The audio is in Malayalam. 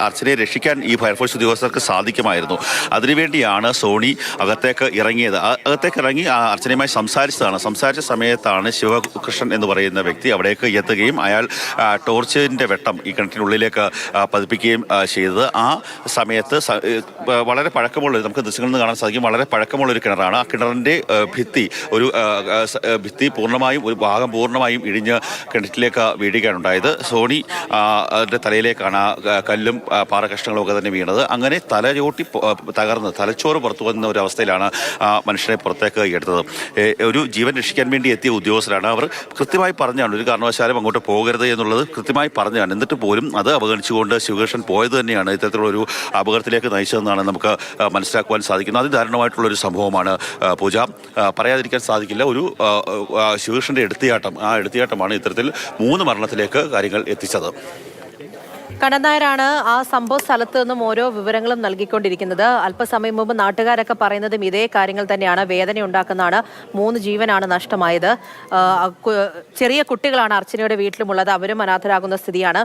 അർച്ചനയെ രക്ഷിക്കാൻ ഈ ഫയർഫോഴ്സ് ഉദ്യോഗസ്ഥർക്ക് സാധിക്കുമായിരുന്നു. അതിനുവേണ്ടിയാണ് സോണി അകത്തേക്ക് ഇറങ്ങിയത്. അകത്തേക്ക് ഇറങ്ങി അർച്ചനയുമായി സംസാരിച്ച സമയത്താണ് ശിവകൃഷ്ണൻ എന്ന് പറയുന്ന വ്യക്തി അവിടേക്ക് എത്തുകയും അയാൾ ടോർച്ചിൻ്റെ വെട്ടം ഈ കിണറ്റിനുള്ളിലേക്ക് പതിപ്പിക്കുകയും ചെയ്തത്. ആ സമയത്ത് വളരെ പഴക്കമുള്ള, നമുക്ക് ദൃശ്യങ്ങളിൽ നിന്ന് കാണാൻ സാധിക്കും, വളരെ പഴക്കമുള്ളൊരു കിണറാണ്. ആ കിണറിൻ്റെ ഭിത്തി പൂർണ്ണമായും, ഒരു ഭാഗം പൂർണ്ണമായും ഇടിഞ്ഞ് കിണറ്റിലേക്ക് വീഴുകയാണുണ്ടായത്. സോണി തലയിലേക്കാണ് കല്ലും പാറകഷ്ണങ്ങളും ഒക്കെ തന്നെ വീണത്. അങ്ങനെ തലയോട്ടി തകർന്ന് തലച്ചോറ് പുറത്തു വന്ന ഒരു അവസ്ഥയിലാണ് മനുഷ്യനെ പുറത്തേക്ക് എടുത്തത്. ഒരു ജീവൻ രക്ഷിക്കാൻ വേണ്ടി എത്തിയ ഉദ്യോഗസ്ഥരാണ്. അവർ കൃത്യമായി പറഞ്ഞാണ് ഒരു കാരണവശാലും അങ്ങോട്ട് പോകരുത് എന്നുള്ളത് കൃത്യമായി പറഞ്ഞാണ്. എന്നിട്ട് പോലും അത് അവഗണിച്ചുകൊണ്ട് ശിവകൃഷ്ണൻ പോയത് തന്നെയാണ് ഇത്തരത്തിലുള്ളൊരു അപകടത്തിലേക്ക് നയിച്ചതെന്നാണ് നമുക്ക് മനസ്സിലാക്കുവാൻ സാധിക്കുന്നത്. അതിദാരുണമായിട്ടുള്ളൊരു സംഭവമാണ് പൂജ. പറയാതിരിക്കാൻ സാധിക്കില്ല. ഒരു ശിവകൃഷ്ണൻ്റെ എടുത്തിയാട്ടമാണ് ഇത്തരത്തിൽ 3 മരണത്തിലേക്ക് കാര്യങ്ങൾ എത്തിച്ചത്. കണ്ണൻ നായരാണ് ആ സംഭവ സ്ഥലത്ത് നിന്നും ഓരോ വിവരങ്ങളും നൽകിക്കൊണ്ടിരിക്കുന്നത്. അല്പസമയം മുമ്പ് നാട്ടുകാരൊക്കെ പറയുന്നതും ഇതേ കാര്യങ്ങൾ തന്നെയാണ്. വേദന ഉണ്ടാക്കുന്നതാണ്. 3 ജീവനാണ് നഷ്ടമായത്. ചെറിയ കുട്ടികളാണ് അർച്ചനയുടെ വീട്ടിലുമുള്ളത്. അവരും അനാഥരാകുന്ന സ്ഥിതിയാണ്.